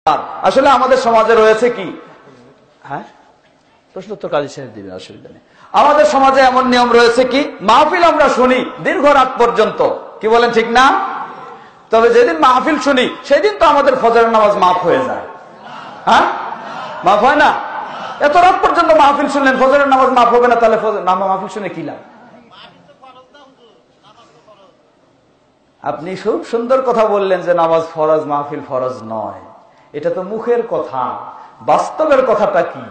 আসলে আমাদের সমাজে রয়েছে কি, হ্যাঁ প্রশ্ন তো কাজী সাহেব দিবেন, অসুবিধা নেই। আমাদের সমাজে এমন নিয়ম রয়েছে কি, মাহফিল আমরা শুনি দীর্ঘ রাত পর্যন্ত, কি বলেন ঠিক না? তবে যেদিন মাহফিল শুনি সেদিন তো আমাদের ফজরের নামাজ মাফ হয়ে যায়। হ্যাঁ, মাফ হয় না? এত রাত পর্যন্ত মাহফিল শুনলেন, ফজরের নামাজ মাফ হবে না, তাহলে মাহফিল শুনে কি লাভ? আপনি খুব সুন্দর কথা বললেন যে নামাজ ফরজ, মাহফিল ফরজ নয়। এটা তো মুখের কথা, বাস্তবের কথাটা কি?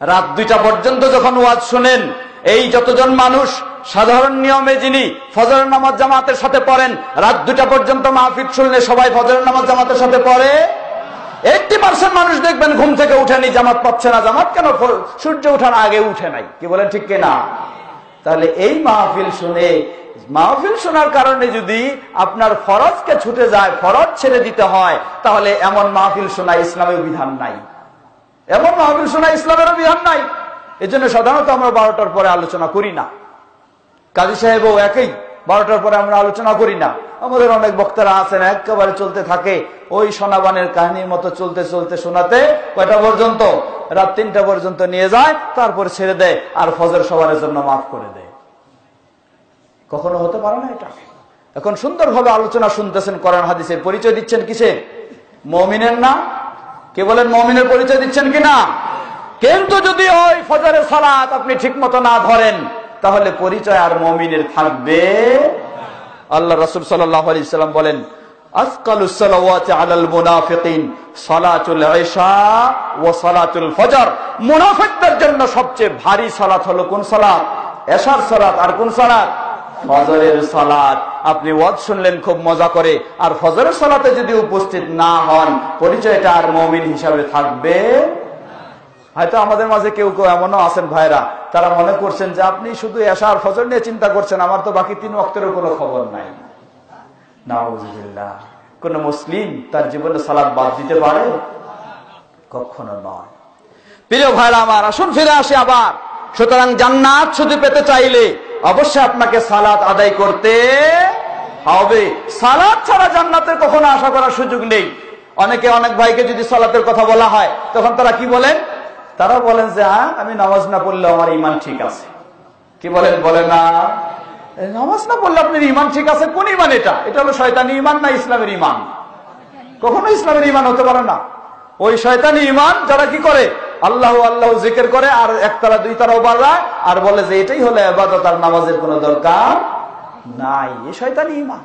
রাত 2টা পর্যন্ত যখন ওয়াজ শুনেন, এই যতজন মানুষ সাধারণ নিয়মে যিনি ফজরের নামাজ জামাতের সাথে পড়েন, রাত 2টা পর্যন্ত মাহফিল শুনলে সবাই ফজরের নামাজ জামাতের সাথে পড়ে? 80% মানুষ দেখবেন ঘুম থেকে উঠেনি, জামাত পাচ্ছে না। জামাত কেন? সূর্য ওঠার আগে উঠে নাই। কি বলেন ঠিক কিনা? তাহলে এই মাহফিল শুনে, মাহফিল শোনার কারণে যদি আপনার ফরজকে ছুটে যায়, ফরজ ছেড়ে দিতে হয়, তাহলে এমন মাহফিল শোনা ইসলামের বিধান নাই। এমন মাহফিল শোনা ইসলামের বিধান নাই। এই জন্য সাধারণত আমরা 12টার পরে আলোচনা করি না। কাজী সাহেবও একই, 12টার পরে আমরা আলোচনা করি না। আমাদের অনেক বক্তারা আছেন একেবারে চলতে থাকে, ওই সোনাবানের কাহিনীর মতো চলতে চলতে শোনাতে কয়টা পর্যন্ত? রাত 3টা পর্যন্ত নিয়ে যায়, তারপর ছেড়ে দেয়, আর ফজর সবারের জন্য মাফ করে দেয়। কখনো হতে পারে না এটা। এখন সুন্দরভাবে আলোচনা শুনতেছেন, কোরআন হাদিসের পরিচয় দিচ্ছেন কিসের? মুমিনের না? কে বলেন মুমিনের পরিচয় দিচ্ছেন কিনা? কিন্তু যদি ওই ফজরের সালাত আপনি ঠিক মতো না ধরেন, তাহলে পরিচয় আর মুমিনের থাকবে? আল্লাহ রাসূল সাল্লাল্লাহু আলাইহি সাল্লাম বলেন, আসকালুস সালাওয়াতি আলাল মুনাফিকিন সালাতুল ইশা ওয়া সালাতুল ফজর। মুনাফিকদের জন্য সবচেয়ে ভারী সালাত হলো কোন সালাত? এশার সালাত। আর কোন সালাত? ফজরের সালাত। আপনি ওয়াজ শুনলেন খুব মজা করে, আর ফজরের সালাতে যদি উপস্থিত না হন, পরিচয়টা আর মুমিন হিসাবে থাকবে? হয়তো আমাদের মাঝে কেউ কেউ এমনও আছেন ভাইরা, তারা মনে করছেন যে আপনি শুধু এশা আর ফজর নিয়ে চিন্তা করছেন, আমার তো বাকি 3 ওয়াক্তেরও কোনো খবর নাই। নাউযুবিল্লাহ। কোন মুসলিম তার জীবনে সালাত বাদ দিতে পারে? কখনো নয়। প্রিয় ভাইরা আমার, আসুন ফিরে আসি আবার। সুতরাং জান্নাত শুধু পেতে চাইলে অবশ্যই আপনাকে সালাত আদায় করতে হবে। সালাত ছাড়া জান্নাতের কখনো আশা করার সুযোগ নেই। অনেকে, অনেক ভাইকে যদি সালাতের কথা বলা হয়, তখন তারা কি বলেন? তারা বলেন যে আমি নামাজ না পড়লেও আমার ঈমান ঠিক আছে। কি বলেন? বলে না, নামাজ না পড়লে আপনার ঈমান ঠিক আছে? কোন ঈমান এটা? এটা হলো শয়তানি ঈমান, না ইসলামের ঈমান? কখনো ইসলামের ঈমান হতে পারে না। ওই শয়তানি ঈমান যারা কি করে, আল্লাহ আল্লাহ জিকির করে, আর একতলা 2 বাড়ায়, আর বলে যে এটাই হলো ইবাদত, আর নামাজের কোনো দরকার নাই। এই শয়তানি ঈমান।